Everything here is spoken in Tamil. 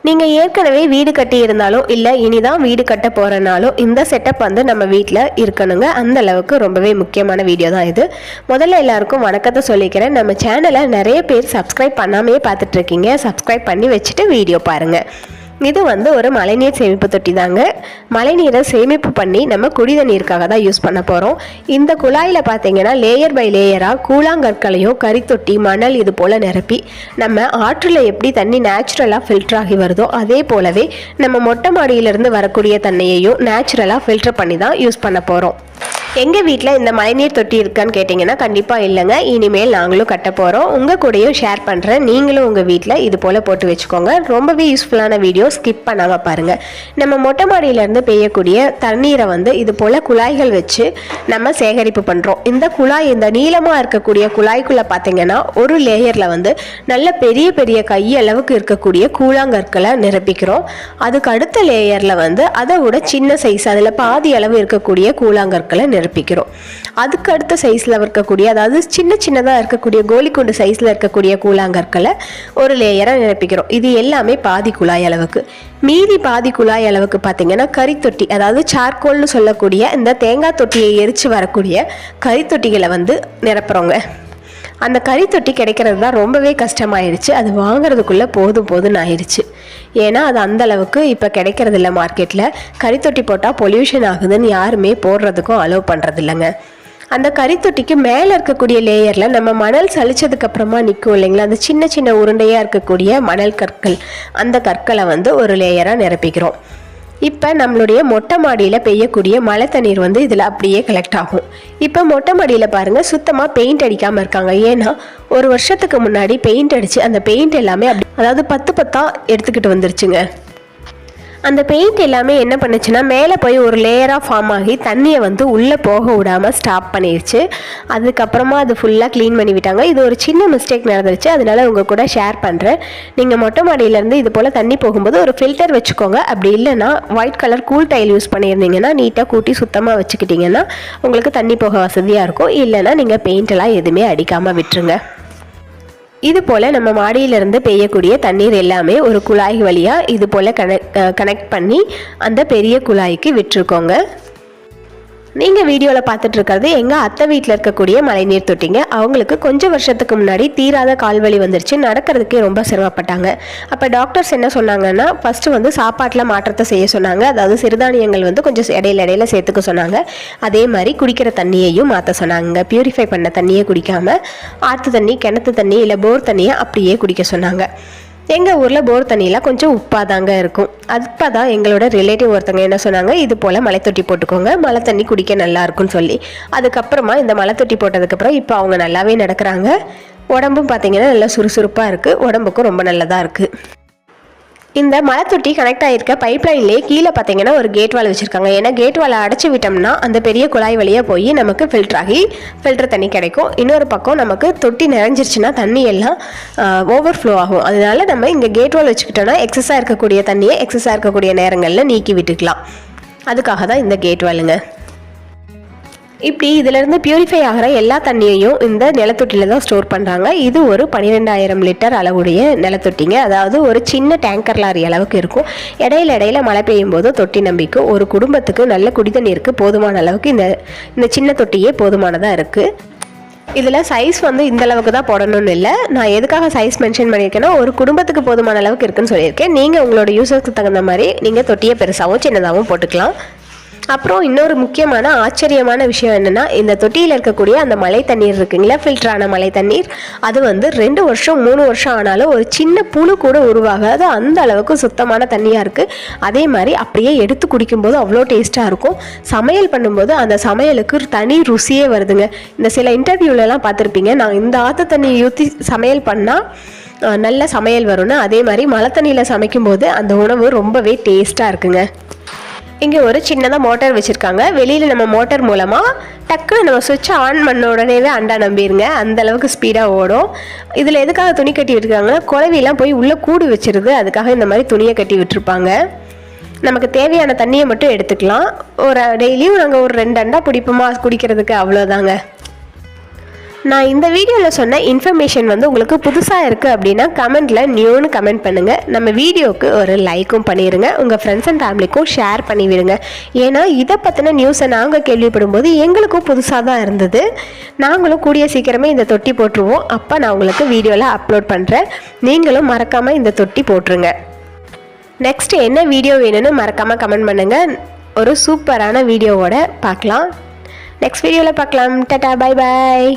நீங்கள் ஏற்கனவே வீடு கட்டி இருந்தாலும் இல்லை இனிதான் வீடு கட்ட போகிறனாலும் இந்த செட்டப் வந்து நம்ம வீட்டில் இருக்கணுங்க. அந்த அளவுக்கு ரொம்பவே முக்கியமான வீடியோ தான் இது. முதல்ல எல்லாருக்கும் வணக்கத்தை சொல்லிக்கிறேன். நம்ம சேனலை நிறைய பேர் சப்ஸ்கிரைப் பண்ணாமே பார்த்துட்ருக்கீங்க. சப்ஸ்கிரைப் பண்ணி வச்சுட்டு வீடியோ பாருங்கள். இது வந்து ஒரு மழைநீர் சேமிப்பு தொட்டி தாங்க. மழைநீரை சேமிப்பு பண்ணி நம்ம குடித நீருக்காக தான் யூஸ் பண்ண போகிறோம். இந்த குழாயில் பார்த்தீங்கன்னா லேயர் பை லேயராக கூழாங்கற்களையும் கரித்தொட்டி மணல் இது போல் நிரப்பி நம்ம ஆற்றில் எப்படி தண்ணி நேச்சுரலாக ஃபில்டர் ஆகி வருதோ அதே போலவே நம்ம மொட்டை மாடியிலிருந்து வரக்கூடிய தண்ணியையும் நேச்சுரலாக ஃபில்டர் பண்ணி தான் யூஸ் பண்ண போகிறோம். எங்கள் வீட்டில் இந்த மழைநீர் தொட்டி இருக்கான்னு கேட்டிங்கன்னா கண்டிப்பாக இல்லைங்க. இனிமேல் நாங்களும் கட்ட போகிறோம். உங்கள் கூடயும் ஷேர் பண்ணுறேன். நீங்களும் உங்கள் வீட்டில் இது போல் போட்டு வச்சுக்கோங்க. ரொம்பவே யூஸ்ஃபுல்லான வீடியோ, ஸ்கிப் பண்ணாமல் பாருங்கள். நம்ம மொட்டை மாடியிலேருந்து பெய்யக்கூடிய தண்ணீரை வந்து இது போல் குழாய்கள் வச்சு நம்ம சேகரிப்பு பண்ணுறோம். இந்த குழாய், இந்த நீளமாக இருக்கக்கூடிய குழாய்க்குள்ளே பார்த்தீங்கன்னா ஒரு லேயரில் வந்து நல்ல பெரிய பெரிய கையளவுக்கு இருக்கக்கூடிய கூழாங்கற்களை நிரப்பிக்கிறோம். அதுக்கு அடுத்த லேயரில் வந்து அதை விட சின்ன சைஸ், அதில் பாதி அளவு இருக்கக்கூடிய கூழாங்கற்களை நிரப்பிக்கிறோம். அதுக்கு அடுத்த சைஸில் இருக்கக்கூடிய, அதாவது சின்ன சின்னதாக இருக்கக்கூடிய கோலிக்குண்டு சைஸில் இருக்கக்கூடிய கூழாங்கற்களை ஒரு லேயராக நிரப்பிக்கிறோம். இது எல்லாமே பாதி குழாய் அளவுக்கு. மீதி பாதி குழாய் அளவுக்கு பார்த்தீங்கன்னா கரித்தொட்டி, அதாவது சார்கோல்னு சொல்லக்கூடிய இந்த தேங்காய் தொட்டியை எரித்து வரக்கூடிய கரித்தொட்டிகளை வந்து நிரப்புறோங்க. அந்த கரித்தொட்டி கிடைக்கிறது தான் ரொம்பவே கஷ்டமாயிருச்சு. அது வாங்குறதுக்குள்ளே போதும்னு ஆயிடுச்சு. ஏன்னா அது அந்தளவுக்கு இப்போ கிடைக்கிறது இல்லை மார்க்கெட்டில். கரித்தொட்டி போட்டால் பொல்யூஷன் ஆகுதுன்னு யாருமே போடுறதுக்கும் அலோவ் பண்ணுறது இல்லைங்க. அந்த கரித்தொட்டிக்கு மேலே இருக்கக்கூடிய லேயரில் நம்ம மணல் சலிச்சதுக்கப்புறமா நிற்கும் இல்லைங்களா, அந்த சின்ன சின்ன உருண்டையாக இருக்கக்கூடிய மணல் கற்கள், அந்த கற்களை வந்து ஒரு லேயராக நிரப்பிக்கிறோம். இப்போ நம்மளுடைய மொட்டை மாடியில் பெய்யக்கூடிய மழை தண்ணீர் வந்து இதில் அப்படியே கலெக்ட் ஆகும். இப்போ மொட்டை மாடியில் பாருங்கள், சுத்தமாக பெயிண்ட் அடிக்காமல் இருக்காங்க. ஏன்னா ஒரு வருஷத்துக்கு முன்னாடி பெயிண்ட் அடித்து அந்த பெயிண்ட் எல்லாமே அப்படி, அதாவது 10 எடுத்துக்கிட்டு வந்துருச்சுங்க. அந்த பெயிண்ட் எல்லாமே என்ன பண்ணுச்சுன்னா மேலே போய் ஒரு லேயராக ஃபார்ம் ஆகி தண்ணியை வந்து உள்ளே போக விடாமல் ஸ்டாப் பண்ணிடுச்சு. அதுக்கப்புறமா அது ஃபுல்லாக க்ளீன் பண்ணி விட்டாங்க. இது ஒரு சின்ன மிஸ்டேக் நடந்துருச்சு, அதனால உங்கள் கூட ஷேர் பண்ணுறேன். நீங்கள் மொட்டை மாடியிலேருந்து இது போல் தண்ணி போகும்போது ஒரு ஃபில்டர் வச்சுக்கோங்க. அப்படி இல்லைன்னா white colour cool tail use பண்ணியிருந்தீங்கன்னா நீட்டாக கூட்டி சுத்தமாக வச்சுக்கிட்டிங்கன்னா உங்களுக்கு தண்ணி போக வசதியாக இருக்கும். இல்லைன்னா நீங்கள் பெயிண்டெல்லாம் எதுவுமே அடிக்காமல் விட்டுருங்க. இது போல் நம்ம மாடியிலிருந்து பெய்யக்கூடிய தண்ணீர் எல்லாமே ஒரு குழாய் வழியாக இது போல் கனெக்ட் பண்ணி அந்த பெரிய குழாய்க்கு விட்டுருக்கோங்க. நீங்கள் வீடியோவில் பார்த்துட்ருக்கிறது எங்கள் அத்தை வீட்டில் இருக்கக்கூடிய மழைநீர் தொட்டிங்க. அவங்களுக்கு கொஞ்சம் வருஷத்துக்கு முன்னாடி தீராத கால்வலி வந்துருச்சு. நடக்கிறதுக்கே ரொம்ப சிரமப்பட்டாங்க. அப்போ டாக்டர்ஸ் என்ன சொன்னாங்கன்னா, ஃபஸ்ட்டு வந்து சாப்பாட்டில் மாற்றத்தை செய்ய சொன்னாங்க. அதாவது சிறுதானியங்கள் வந்து கொஞ்சம் இடையில சேர்த்துக்க சொன்னாங்க. அதே மாதிரி குடிக்கிற தண்ணியையும் மாற்ற சொன்னாங்க. பியூரிஃபை பண்ண தண்ணியை குடிக்காமல் ஆற்று தண்ணி, கிணத்து தண்ணி இல்லை போர் தண்ணியை அப்படியே குடிக்க சொன்னாங்க. எங்கள் ஊரில் போர் தண்ணியெலாம் கொஞ்சம் உப்பாக தாங்க இருக்கும். அப்போ தான் எங்களோட ரிலேட்டிவ் ஒருத்தங்க என்ன சொன்னாங்க, இது போல் மலை தொட்டி போட்டுக்கோங்க, மழை தண்ணி குடிக்க நல்லா இருக்குன்னு சொல்லி. அதுக்கப்புறமா இந்த மலை தொட்டி போட்டதுக்கப்புறம் இப்போ அவங்க நல்லாவே நடக்கிறாங்க. உடம்பும் பார்த்திங்கன்னா நல்லா சுறுசுறுப்பாக இருக்குது. உடம்புக்கும் ரொம்ப நல்லதாக இருக்குது. இந்த மலை தொட்டி கனெக்ட் ஆகிருக்க பைப்லைன்லேயே கீழே பார்த்தீங்கன்னா ஒரு கேட் வால் வச்சுருக்காங்க. ஏன்னா கேட் வாலை அடைச்சி விட்டோம்னா அந்த பெரிய குழாய் வழியாக போய் நமக்கு ஃபில்டர் ஆகி ஃபில்டர் தண்ணி கிடைக்கும். இன்னொரு பக்கம் நமக்கு தொட்டி நிறைஞ்சிருச்சுன்னா தண்ணி எல்லாம் ஓவர்ஃப்ளோ ஆகும். அதனால நம்ம இங்கே கேட் வால் வச்சுக்கிட்டோன்னா எக்ஸஸாக இருக்கக்கூடிய தண்ணியை எக்ஸஸாக இருக்கக்கூடிய நேரங்களில் நீக்கி விட்டுக்கலாம். அதுக்காக தான் இந்த கேட் வாலுங்க. இப்படி இதிலேருந்து பியூரிஃபை ஆகிற எல்லா தண்ணியையும் இந்த நிலத்தொட்டியில் தான் ஸ்டோர் பண்ணுறாங்க. இது ஒரு 12,000 லிட்டர் அளவுடைய நிலத்தொட்டிங்க. அதாவது ஒரு சின்ன டேங்கர் லாரி அளவுக்கு இருக்கும். இடையில மழை பெய்யும் போது தொட்டி நம்பிக்கும். ஒரு குடும்பத்துக்கு நல்ல குடிதண்ணீருக்கு போதுமான அளவுக்கு இந்த சின்ன தொட்டியே போதுமானதாக இருக்குது. இதில் சைஸ் வந்து இந்த அளவுக்கு தான் போடணும்னு இல்லை. நான் எதுக்காக சைஸ் மென்ஷன் பண்ணியிருக்கேன்னா, ஒரு குடும்பத்துக்கு போதுமான அளவுக்கு இருக்குன்னு சொல்லியிருக்கேன். நீங்கள் உங்களோட யூஸருக்கு தகுந்த மாதிரி நீங்கள் தொட்டியை பெருசாகவும் சின்னதாகவும் போட்டுக்கலாம். அப்புறம் இன்னொரு முக்கியமான ஆச்சரியமான விஷயம் என்னென்னா, இந்த தொட்டியில் இருக்கக்கூடிய அந்த மழை தண்ணீர் இருக்குங்களா, ஃபில்டரான மழை தண்ணீர், அது வந்து 2 வருஷம் 3 வருஷம் ஆனாலும் ஒரு சின்ன புழு கூட உருவாகாது. அந்த அளவுக்கு சுத்தமான தண்ணியாக இருக்குது. அதே மாதிரி அப்படியே எடுத்து குடிக்கும்போது அவ்வளோ டேஸ்ட்டாக இருக்கும். சமையல் பண்ணும்போது அந்த சமையலுக்கு தனி ருசியே வருதுங்க. இந்த சில இன்டர்வியூலலாம் பார்த்துருப்பீங்க, நான் இந்த ஆற்று தண்ணி ஊற்றி சமையல் பண்ணால் நல்ல சமையல் வரும்னு. அதே மாதிரி மழை தண்ணியில் சமைக்கும்போது அந்த உணவு ரொம்பவே டேஸ்ட்டாக இருக்குங்க. இங்கே ஒரு சின்னதாக மோட்டார் வச்சுருக்காங்க. வெளியில் நம்ம மோட்டார் மூலமாக டக்குன்னு நம்ம சுவிட்சை ஆன் பண்ண உடனேவே அண்டா நம்பிடுங்க. அந்தளவுக்கு ஸ்பீடாக ஓடும். இதில் எதுக்காக துணி கட்டி விட்டுருக்காங்கன்னா, குழவிலாம் போய் உள்ளே கூடு வச்சிருது. அதுக்காக இந்த மாதிரி துணியை கட்டி விட்டுருப்பாங்க. நமக்கு தேவையான தண்ணியை மட்டும் எடுத்துக்கலாம். ஒரு டெய்லியும் நாங்கள் ஒரு 2 அண்டா பிடிப்போமா குடிக்கிறதுக்கு, அவ்வளோதாங்க. நான் இந்த வீடியோவில் சொன்ன இன்ஃபர்மேஷன் வந்து உங்களுக்கு புதுசாக இருக்குது அப்படின்னா கமெண்ட்டில் நியூன்னு கமெண்ட் பண்ணுங்கள். நம்ம வீடியோவுக்கு ஒரு லைக்கும் பண்ணிடுங்க. உங்கள் ஃப்ரெண்ட்ஸ் அண்ட் ஃபேமிலிக்கும் ஷேர் பண்ணி விடுங்க. ஏன்னா இதை பற்றின நியூஸை நாங்கள் கேள்விப்படும் போது எங்களுக்கும் புதுசாக தான் இருந்தது. நாங்களும் கூடிய சீக்கிரமே இந்த தொட்டி போட்டுருவோம். அப்போ நான் உங்களுக்கு வீடியோவில் அப்லோட் பண்ணுறேன். நீங்களும் மறக்காமல் இந்த தொட்டி போட்டுருங்க. நெக்ஸ்ட் என்ன வீடியோ வேணும்னு மறக்காமல் கமெண்ட் பண்ணுங்கள். ஒரு சூப்பரான வீடியோவோட பார்க்கலாம். நெக்ஸ்ட் வீடியோவில் பார்க்கலாம். Tata, bye bye.